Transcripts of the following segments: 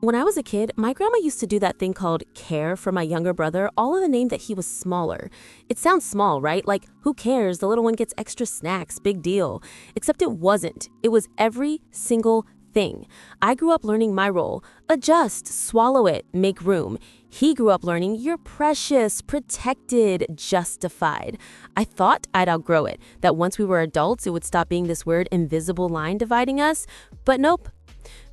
When I was a kid, my grandma used to do that thing called care for my younger brother, all in the name that he was smaller. It sounds small, right? Like, who cares? The little one gets extra snacks, big deal. Except it wasn't. It was every single thing. I grew up learning my role: adjust, swallow it, make room. He grew up learning you're precious, protected, justified. I thought I'd outgrow it, that once we were adults, it would stop being this weird invisible line dividing us. But nope.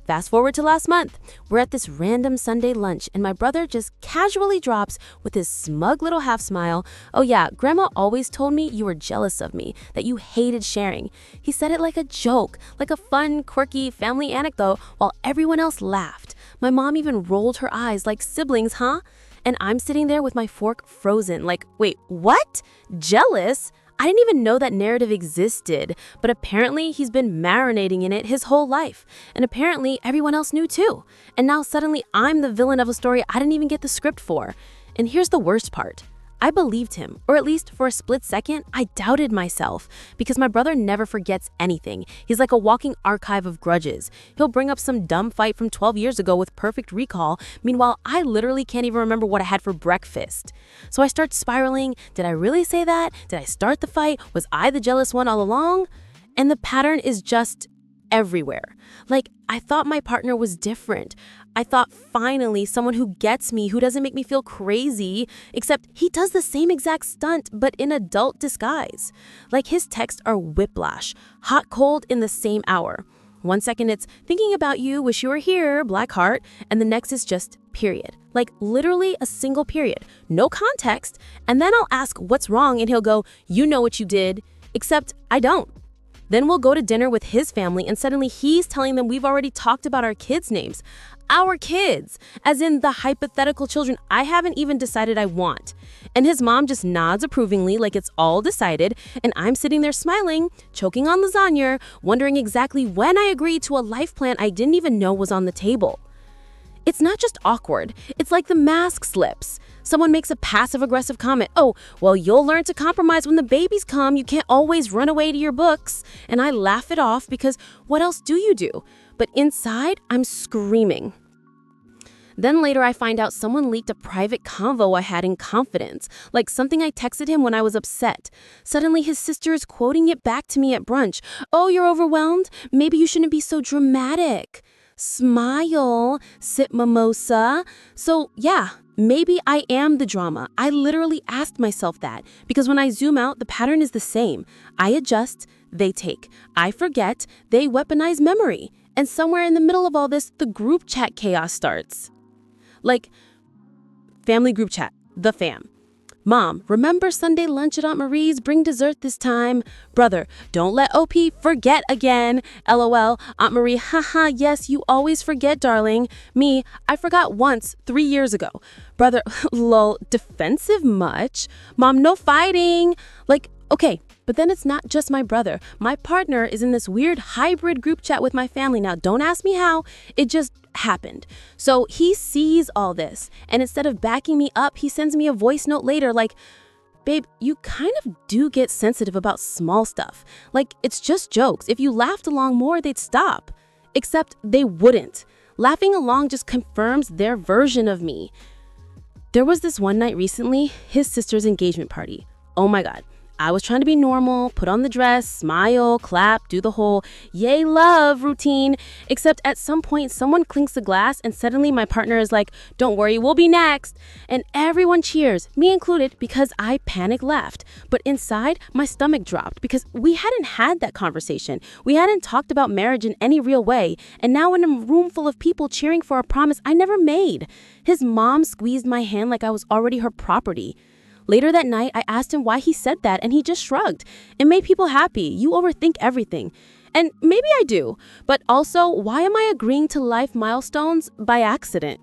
Fast forward to last month. We're at this random Sunday lunch, and my brother just casually drops with his smug little half smile, "Oh yeah, Grandma always told me you were jealous of me, that you hated sharing." He said it like a joke, like a fun, quirky family anecdote, while everyone else laughed. My mom even rolled her eyes like, "Siblings, huh?" And I'm sitting there with my fork frozen, like, wait, what? Jealous? I didn't even know that narrative existed, but apparently he's been marinating in it his whole life. And apparently everyone else knew too. And now suddenly I'm the villain of a story I didn't even get the script for. And here's the worst part. I believed him, or at least for a split second, I doubted myself, because my brother never forgets anything. He's like a walking archive of grudges. He'll bring up some dumb fight from 12 years ago with perfect recall. Meanwhile, I literally can't even remember what I had for breakfast. So I start spiraling. Did I really say that? Did I start the fight? Was I the jealous one all along? And the pattern is just everywhere. Like, I thought my partner was different. I thought finally someone who gets me, who doesn't make me feel crazy, except he does the same exact stunt, but in adult disguise. Like, his texts are whiplash, hot cold in the same hour. One second it's thinking about you, wish you were here, black heart, and the next is just period. Like, literally a single period, no context, and then I'll ask what's wrong and he'll go, "You know what you did," except I don't. Then we'll go to dinner with his family and suddenly he's telling them we've already talked about our kids' names. Our kids, as in the hypothetical children I haven't even decided I want. And his mom just nods approvingly like it's all decided, and I'm sitting there smiling, choking on lasagna, wondering exactly when I agreed to a life plan I didn't even know was on the table. It's not just awkward, it's like the mask slips. Someone makes a passive-aggressive comment, "Oh, well, you'll learn to compromise when the babies come. You can't always run away to your books." And I laugh it off because what else do you do? But inside, I'm screaming. Then later I find out someone leaked a private convo I had in confidence, like something I texted him when I was upset. Suddenly his sister is quoting it back to me at brunch. "Oh, you're overwhelmed? Maybe you shouldn't be so dramatic. Smile, sip mimosa." So yeah, maybe I am the drama. I literally asked myself that because when I zoom out, the pattern is the same. I adjust, they take. I forget, they weaponize memory. And somewhere in the middle of all this, the group chat chaos starts. Like, family group chat, the fam. "Mom, remember Sunday lunch at Aunt Marie's? Bring dessert this time." Brother, "Don't let OP forget again. LOL. Aunt Marie, haha, yes, you always forget, darling." Me, "I forgot once, 3 years ago." Brother, lol, defensive much? Mom, "No fighting." Like, okay, but then it's not just my brother. My partner is in this weird hybrid group chat with my family. Now, don't ask me how. It just happened. So he sees all this, and instead of backing me up, he sends me a voice note later like, "Babe, you kind of do get sensitive about small stuff. Like, it's just jokes. If you laughed along more, they'd stop." Except they wouldn't. Laughing along just confirms their version of me. There was this one night recently, his sister's engagement party. Oh my God. I was trying to be normal, put on the dress, smile, clap, do the whole yay love routine, except at some point someone clinks the glass and suddenly my partner is like, "Don't worry, we'll be next." And everyone cheers, me included, because I panic laughed. But inside, my stomach dropped because we hadn't had that conversation. We hadn't talked about marriage in any real way. And now in a room full of people cheering for a promise I never made. His mom squeezed my hand like I was already her property. Later that night, I asked him why he said that, and he just shrugged. It made people happy. You overthink everything. And maybe I do, but also, why am I agreeing to life milestones by accident?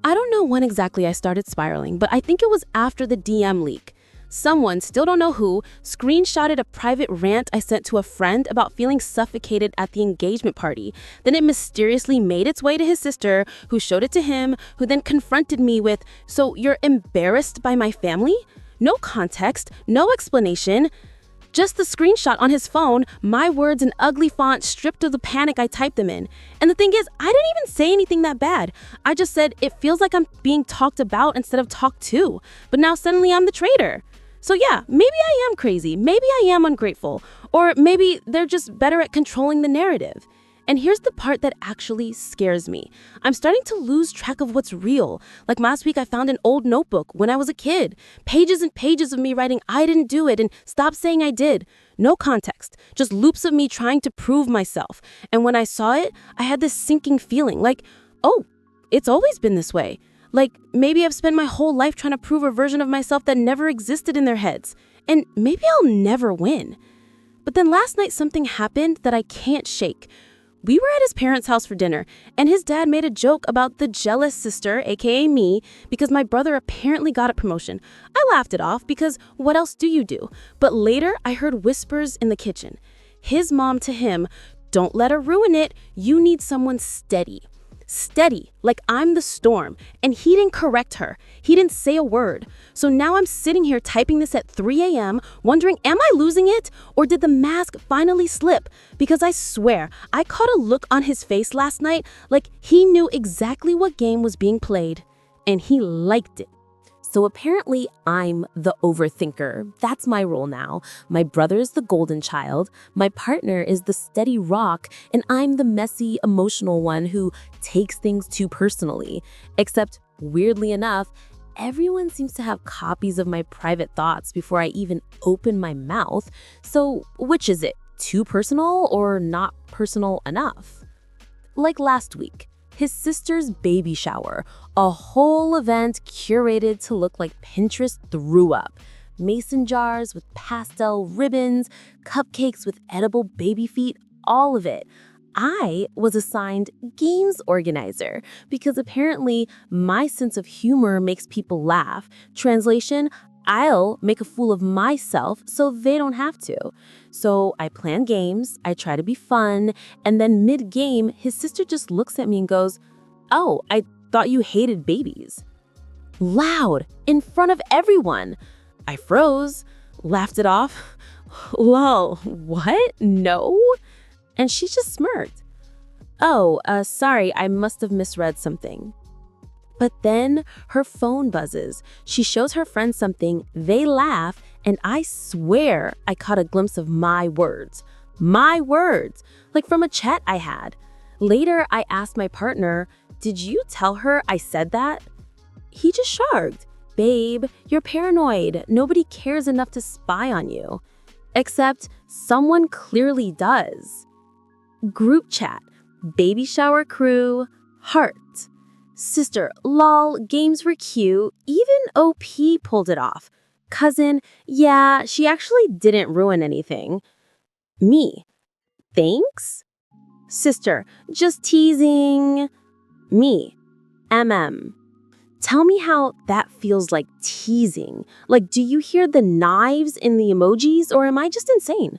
I don't know when exactly I started spiraling, but I think it was after the DM leak. Someone, still don't know who, screenshotted a private rant I sent to a friend about feeling suffocated at the engagement party. Then it mysteriously made its way to his sister, who showed it to him, who then confronted me with, "So you're embarrassed by my family?" No context, no explanation. Just the screenshot on his phone, my words in ugly font stripped of the panic I typed them in. And the thing is, I didn't even say anything that bad. I just said, it feels like I'm being talked about instead of talked to. But now suddenly I'm the traitor. So yeah, maybe I am crazy, maybe I am ungrateful, or maybe they're just better at controlling the narrative. And here's the part that actually scares me. I'm starting to lose track of what's real. Like last week, I found an old notebook when I was a kid. Pages and pages of me writing, I didn't do it, and stop saying I did. No context, just loops of me trying to prove myself. And when I saw it, I had this sinking feeling like, oh, it's always been this way. Like maybe I've spent my whole life trying to prove a version of myself that never existed in their heads. And maybe I'll never win. But then last night, something happened that I can't shake. We were at his parents' house for dinner, and his dad made a joke about the jealous sister, aka me, because my brother apparently got a promotion. I laughed it off because what else do you do? But later, I heard whispers in the kitchen. His mom to him, don't let her ruin it. You need someone steady. Steady, like I'm the storm. And he didn't correct her. He didn't say a word. So now I'm sitting here typing this at 3 a.m., wondering, am I losing it? Or did the mask finally slip? Because I swear, I caught a look on his face last night like he knew exactly what game was being played. And he liked it. So apparently I'm the overthinker. That's my role now. My brother's the golden child, my partner is the steady rock, and I'm the messy, emotional one who takes things too personally. Except, weirdly enough, everyone seems to have copies of my private thoughts before I even open my mouth. So which is it? Too personal or not personal enough? Like last week. His sister's baby shower, a whole event curated to look like Pinterest threw up. Mason jars with pastel ribbons, cupcakes with edible baby feet, all of it. I was assigned games organizer because apparently my sense of humor makes people laugh. Translation, I'll make a fool of myself so they don't have to. So I plan games, I try to be fun, and then mid-game, his sister just looks at me and goes, "Oh, I thought you hated babies." Loud, in front of everyone. I froze, laughed it off. Lol, what? No? And she just smirked. Oh, sorry, I must have misread something. But then her phone buzzes. She shows her friends something, they laugh, and I swear I caught a glimpse of my words. My words, like from a chat I had. Later, I asked my partner, did you tell her I said that? He just shrugged. Babe, you're paranoid. Nobody cares enough to spy on you. Except someone clearly does. Group chat, baby shower crew, heart. Sister, lol, games were cute. Even OP pulled it off. Cousin, yeah, she actually didn't ruin anything. Me, thanks? Sister, just teasing. Me, Tell me how that feels like teasing. Like, do you hear the knives in the emojis, or am I just insane?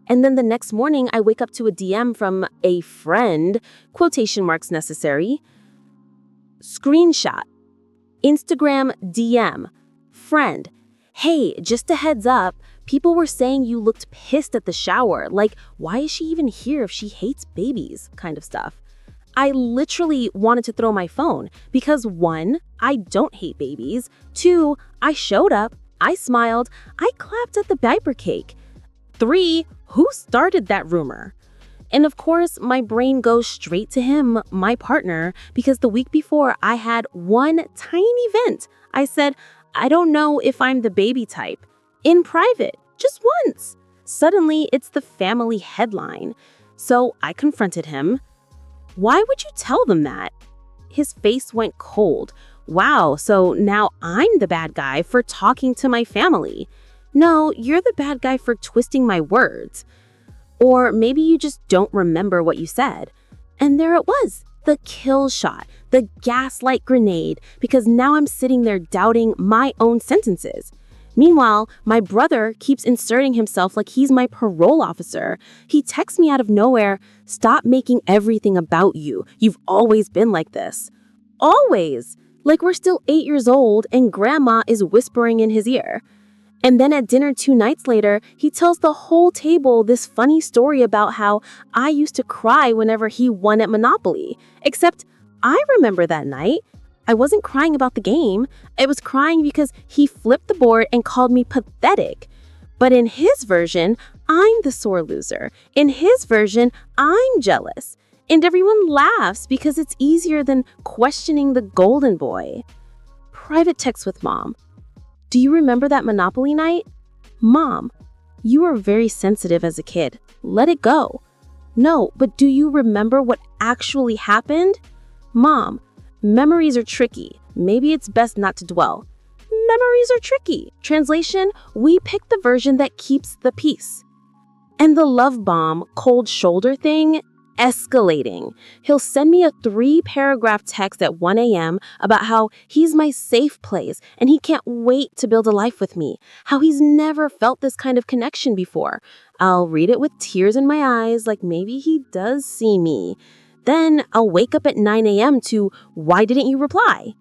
And then the next morning, I wake up to a DM from a friend, quotation marks necessary. Screenshot, Instagram DM, friend, hey, just a heads up, people were saying you looked pissed at the shower, like, why is she even here if she hates babies, kind of stuff. I literally wanted to throw my phone because 1, I don't hate babies, 2, I showed up, I smiled, I clapped at the diaper cake, 3, who started that rumor? And of course, my brain goes straight to him, my partner, because the week before I had one tiny vent. I said, I don't know if I'm the baby type. In private, just once. Suddenly, it's the family headline. So I confronted him. Why would you tell them that? His face went cold. Wow, so now I'm the bad guy for talking to my family. No, you're the bad guy for twisting my words. Or maybe you just don't remember what you said. And there it was, the kill shot, the gaslight grenade, because now I'm sitting there doubting my own sentences. Meanwhile, my brother keeps inserting himself like he's my parole officer. He texts me out of nowhere, stop making everything about you. You've always been like this. Always! Like we're still 8 years old and grandma is whispering in his ear. And then at dinner 2 nights later, he tells the whole table this funny story about how I used to cry whenever he won at Monopoly. Except I remember that night. I wasn't crying about the game. I was crying because he flipped the board and called me pathetic. But in his version, I'm the sore loser. In his version, I'm jealous. And everyone laughs because it's easier than questioning the golden boy. Private text with mom. Do you remember that Monopoly night? Mom, you were very sensitive as a kid. Let it go. No, but do you remember what actually happened? Mom, memories are tricky. Maybe it's best not to dwell. Memories are tricky. Translation, we pick the version that keeps the peace. And the love bomb, cold shoulder thing, escalating. He'll send me a 3-paragraph text at 1 a.m. about how he's my safe place and he can't wait to build a life with me, how he's never felt this kind of connection before. I'll read it with tears in my eyes, like maybe he does see me. Then I'll wake up at 9 a.m. to, why didn't you reply?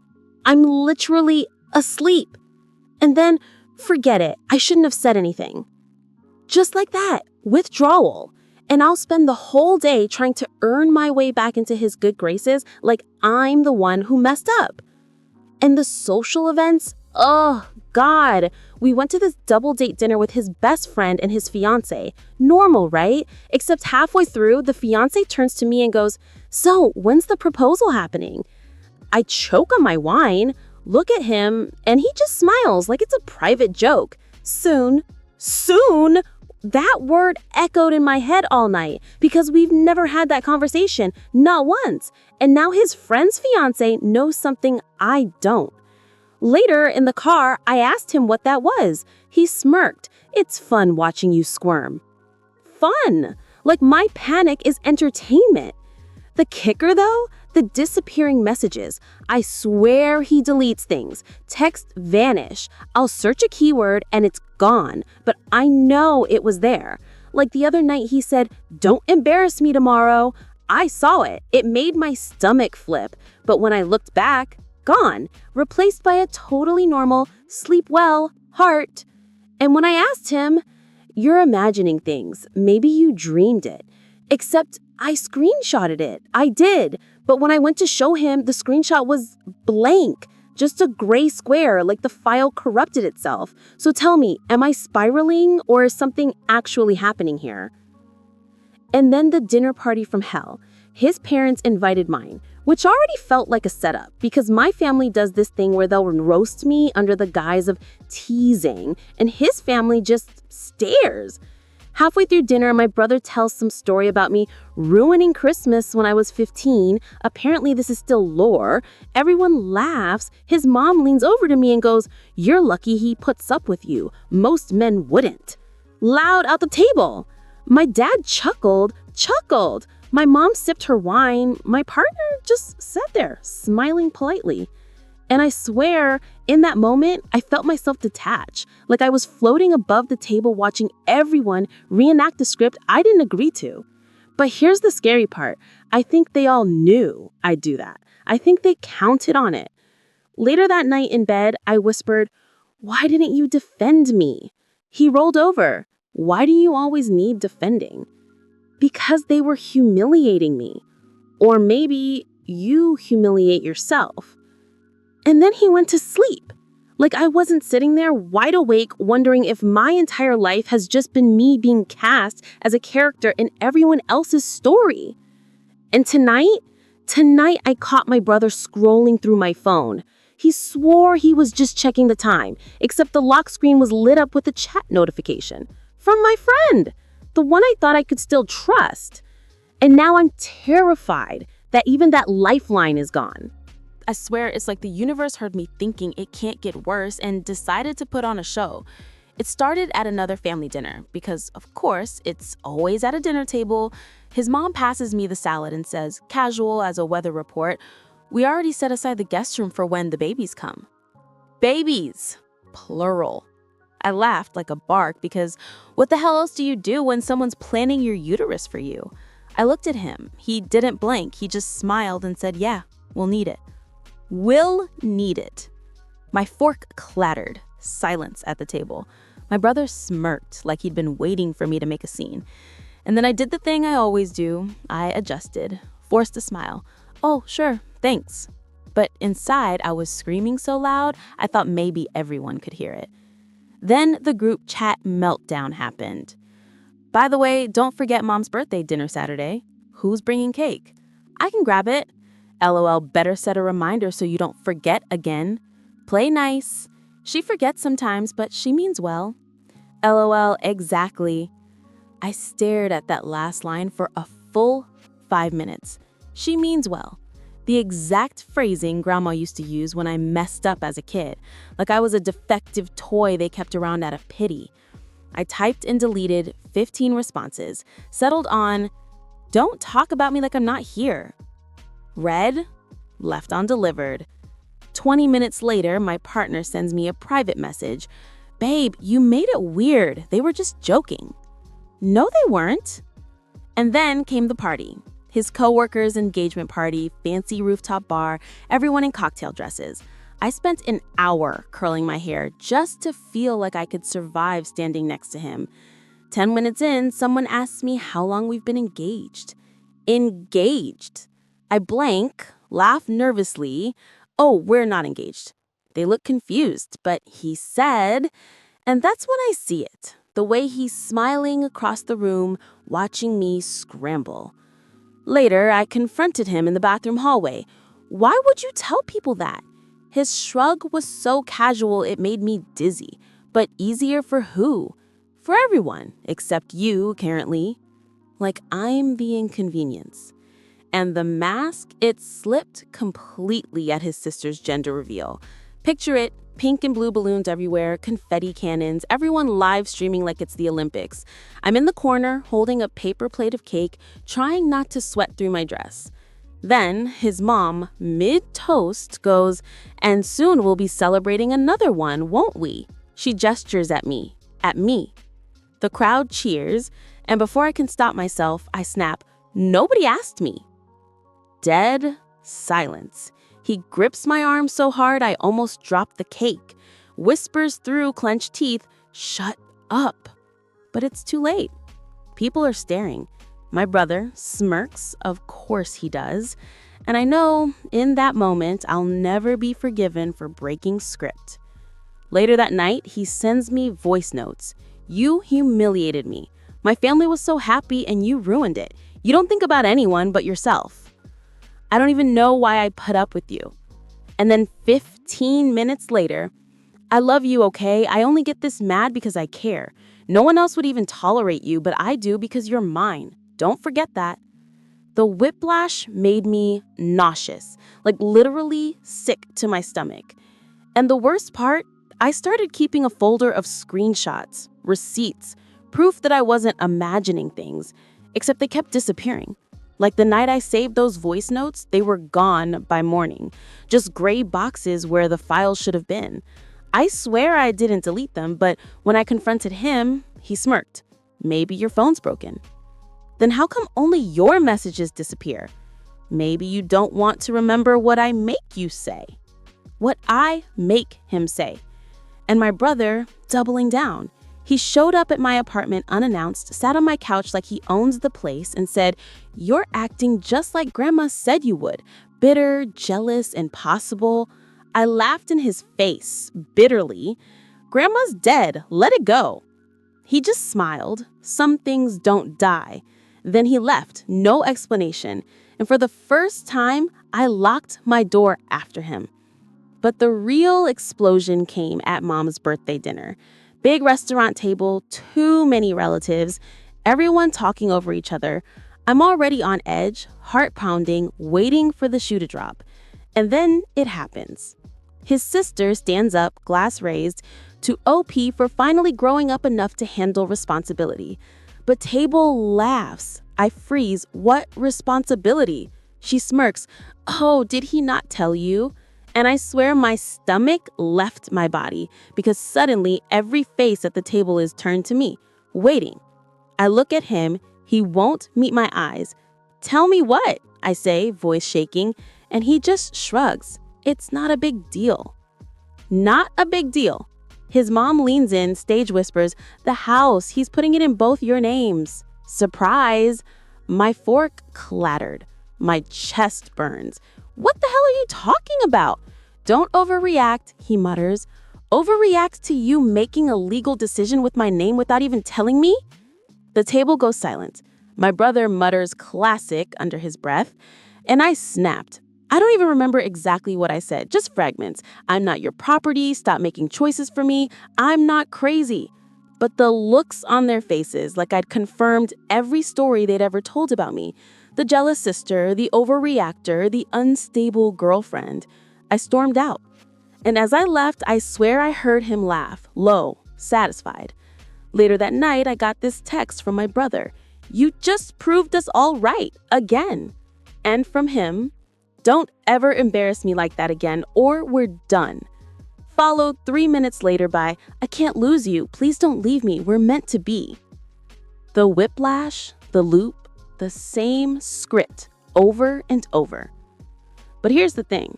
I'm literally asleep. And then, forget it, I shouldn't have said anything. Just like that, withdrawal. And I'll spend the whole day trying to earn my way back into his good graces like I'm the one who messed up. And the social events, oh God. We went to this double date dinner with his best friend and his fiance. Normal, right? Except halfway through, the fiance turns to me and goes, so when's the proposal happening? I choke on my wine, look at him, and he just smiles like it's a private joke. Soon. That word echoed in my head all night because we've never had that conversation, not once. And now his friend's fiance knows something I don't. Later in the car, I asked him what that was. He smirked. It's fun watching you squirm. Fun! Like my panic is entertainment. The kicker though? The disappearing messages. I swear he deletes things. Text vanish. I'll search a keyword and it's gone, but I know it was there. Like the other night he said, don't embarrass me tomorrow. I saw it. It made my stomach flip. But when I looked back, gone. Replaced by a totally normal, sleep well, heart. And when I asked him, you're imagining things. Maybe you dreamed it. Except I screenshotted it. I did. But when I went to show him, the screenshot was blank. Just a gray square, like the file corrupted itself. So tell me, am I spiraling or is something actually happening here? And then the dinner party from hell. His parents invited mine, which already felt like a setup because my family does this thing where they'll roast me under the guise of teasing, and his family just stares. Halfway through dinner, my brother tells some story about me ruining Christmas when I was 15. Apparently, this is still lore. Everyone laughs. His mom leans over to me and goes, you're lucky he puts up with you. Most men wouldn't. Loud out the table. My dad chuckled. My mom sipped her wine. My partner just sat there, smiling politely. And I swear, in that moment, I felt myself detach, like I was floating above the table watching everyone reenact a script I didn't agree to. But here's the scary part. I think they all knew I'd do that. I think they counted on it. Later that night in bed, I whispered, why didn't you defend me? He rolled over. Why do you always need defending? Because they were humiliating me. Or maybe you humiliate yourself. And then he went to sleep. Like I wasn't sitting there wide awake wondering if my entire life has just been me being cast as a character in everyone else's story. And tonight I caught my brother scrolling through my phone. He swore he was just checking the time, except the lock screen was lit up with a chat notification from my friend, the one I thought I could still trust. And now I'm terrified that even that lifeline is gone. I swear it's like the universe heard me thinking it can't get worse and decided to put on a show. It started at another family dinner because, of course, it's always at a dinner table. His mom passes me the salad and says, casual as a weather report, we already set aside the guest room for when the babies come. Babies, plural. I laughed like a bark because what the hell else do you do when someone's planning your uterus for you? I looked at him. He didn't blink. He just smiled and said, yeah, we'll need it. Will need it. My fork clattered. Silence at the table. My brother smirked like he'd been waiting for me to make a scene. And then I did the thing I always do. I adjusted, forced a smile. Oh, sure, thanks. But inside, I was screaming so loud, I thought maybe everyone could hear it. Then the group chat meltdown happened. By the way, don't forget Mom's birthday dinner Saturday. Who's bringing cake? I can grab it. LOL, better set a reminder so you don't forget again. Play nice. She forgets sometimes, but she means well. LOL, exactly. I stared at that last line for a full 5 minutes. She means well. The exact phrasing Grandma used to use when I messed up as a kid, like I was a defective toy they kept around out of pity. I typed and deleted 15 responses, settled on, don't talk about me like I'm not here. Read, left undelivered. 20 minutes later, my partner sends me a private message. Babe, you made it weird. They were just joking. No, they weren't. And then came the party. His coworkers' engagement party, fancy rooftop bar, everyone in cocktail dresses. I spent an hour curling my hair just to feel like I could survive standing next to him. 10 minutes in, someone asked me how long we've been engaged. Engaged. I blank, laugh nervously. Oh, we're not engaged. They look confused, but he said, and that's when I see it. The way he's smiling across the room, watching me scramble. Later, I confronted him in the bathroom hallway. Why would you tell people that? His shrug was so casual it made me dizzy. But easier for who? For everyone, except you, apparently. Like I'm the inconvenience. And the mask, it slipped completely at his sister's gender reveal. Picture it, pink and blue balloons everywhere, confetti cannons, everyone live streaming like it's the Olympics. I'm in the corner, holding a paper plate of cake, trying not to sweat through my dress. Then his mom, mid-toast, goes, and soon we'll be celebrating another one, won't we? She gestures at me. The crowd cheers, and before I can stop myself, I snap, nobody asked me. Dead silence. He grips my arm so hard I almost dropped the cake. Whispers through clenched teeth, shut up. But it's too late. People are staring. My brother smirks, of course he does. And I know in that moment I'll never be forgiven for breaking script. Later that night, he sends me voice notes. You humiliated me. My family was so happy and you ruined it. You don't think about anyone but yourself. I don't even know why I put up with you. And then 15 minutes later, I love you, okay? I only get this mad because I care. No one else would even tolerate you, but I do because you're mine. Don't forget that. The whiplash made me nauseous, like literally sick to my stomach. And the worst part, I started keeping a folder of screenshots, receipts, proof that I wasn't imagining things, except they kept disappearing. Like the night I saved those voice notes, they were gone by morning. Just gray boxes where the files should have been. I swear I didn't delete them, but when I confronted him, he smirked. Maybe your phone's broken. Then how come only your messages disappear? Maybe you don't want to remember what I make you say. What I make him say. And my brother, doubling down. He showed up at my apartment unannounced, sat on my couch like he owns the place, and said, "You're acting just like Grandma said you would. Bitter, jealous, impossible." I laughed in his face, bitterly. Grandma's dead. Let it go. He just smiled. Some things don't die. Then he left, no explanation. And for the first time, I locked my door after him. But the real explosion came at Mom's birthday dinner. Big restaurant table, too many relatives, everyone talking over each other. I'm already on edge, heart pounding, waiting for the shoe to drop. And then it happens. His sister stands up, glass raised, to OP for finally growing up enough to handle responsibility. But Table laughs. I freeze. What responsibility? She smirks. Oh, did he not tell you? And I swear my stomach left my body because suddenly every face at the table is turned to me, waiting. I look at him. He won't meet my eyes. Tell me what? I say, voice shaking, and he just shrugs. It's not a big deal. Not a big deal. His mom leans in, stage whispers, "The house, he's putting it in both your names." Surprise! My fork clattered. My chest burns. "What the hell are you talking about?" "Don't overreact," he mutters. "Overreact to you making a legal decision with my name without even telling me?" The table goes silent. My brother mutters classic under his breath, and I snapped. I don't even remember exactly what I said, just fragments. "I'm not your property, stop making choices for me, I'm not crazy." But the looks on their faces, like I'd confirmed every story they'd ever told about me. The jealous sister, the overreactor, the unstable girlfriend. I stormed out. And as I left, I swear I heard him laugh, low, satisfied. Later that night, I got this text from my brother. "You just proved us all right, again." And from him, "Don't ever embarrass me like that again, or we're done." Followed 3 minutes later by, "I can't lose you, please don't leave me, we're meant to be." The whiplash, the loop, the same script, over and over. But here's the thing.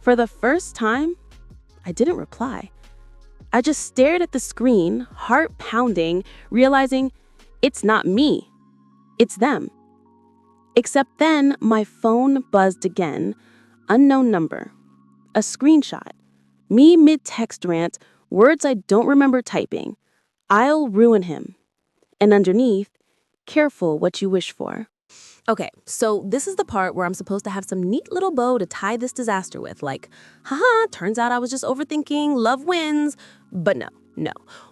For the first time, I didn't reply. I just stared at the screen, heart pounding, realizing it's not me, it's them. Except then, my phone buzzed again. Unknown number. A screenshot. Me mid-text rant, words I don't remember typing. "I'll ruin him." And underneath, "Careful what you wish for." Okay, so this is the part where I'm supposed to have some neat little bow to tie this disaster with, like, haha, turns out I was just overthinking, love wins. But no.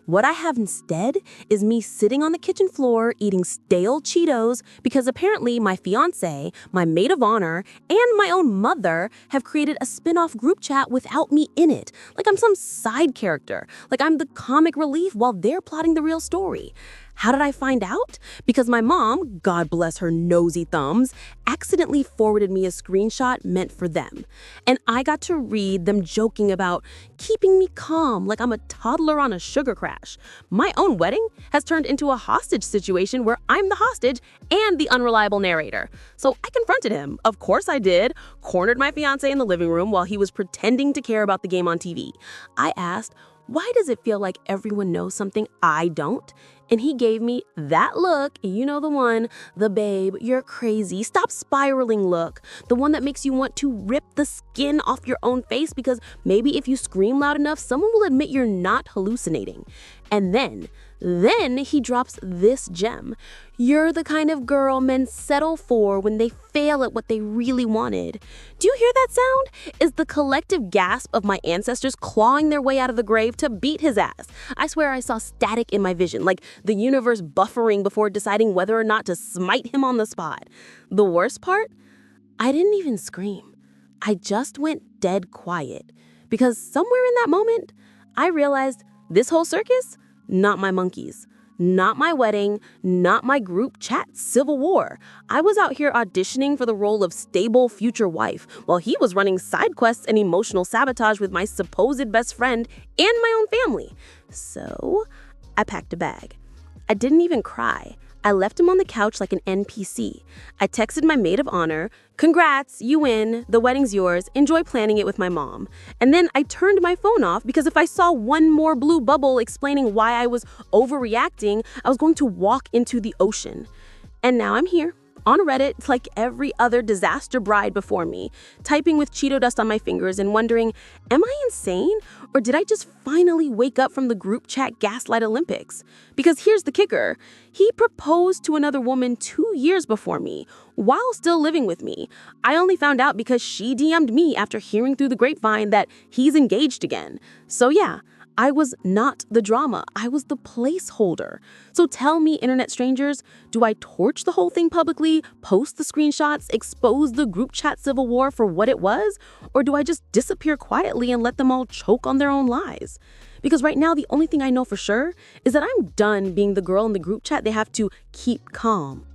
What I have instead is me sitting on the kitchen floor eating stale Cheetos because apparently my fiance, my maid of honor, and my own mother have created a spin-off group chat without me in it. Like I'm some side character. Like I'm the comic relief while they're plotting the real story. How did I find out? Because my mom, God bless her nosy thumbs, accidentally forwarded me a screenshot meant for them. And I got to read them joking about keeping me calm like I'm a toddler on a sugar crash. My own wedding has turned into a hostage situation where I'm the hostage and the unreliable narrator. So I confronted him. Of course I did. Cornered my fiance in the living room while he was pretending to care about the game on TV. I asked, "Why does it feel like everyone knows something I don't?" And he gave me that look, you know the one, the "babe, you're crazy, stop spiraling" look. The one that makes you want to rip the skin off your own face because maybe if you scream loud enough, someone will admit you're not hallucinating. And then he drops this gem. "You're the kind of girl men settle for when they fail at what they really wanted." Do you hear that sound? Is the collective gasp of my ancestors clawing their way out of the grave to beat his ass. I swear I saw static in my vision, like the universe buffering before deciding whether or not to smite him on the spot. The worst part? I didn't even scream. I just went dead quiet. Because somewhere in that moment, I realized this whole circus, not my monkeys. Not my wedding, not my group chat civil war. I was out here auditioning for the role of stable future wife, while he was running side quests and emotional sabotage with my supposed best friend and my own family. So I packed a bag. I didn't even cry. I left him on the couch like an NPC. I texted my maid of honor, "Congrats, you win, the wedding's yours, enjoy planning it with my mom." And then I turned my phone off because if I saw one more blue bubble explaining why I was overreacting, I was going to walk into the ocean. And now I'm here, on Reddit, like every other disaster bride before me, typing with Cheeto dust on my fingers and wondering, am I insane? Or did I just finally wake up from the group chat gaslight Olympics? Because here's the kicker. He proposed to another woman 2 years before me, while still living with me. I only found out because she DM'd me after hearing through the grapevine that he's engaged again. So yeah, I was not the drama. I was the placeholder. So tell me, internet strangers, do I torch the whole thing publicly, post the screenshots, expose the group chat civil war for what it was? Or do I just disappear quietly and let them all choke on their own lies? Because right now, the only thing I know for sure is that I'm done being the girl in the group chat they have to keep calm.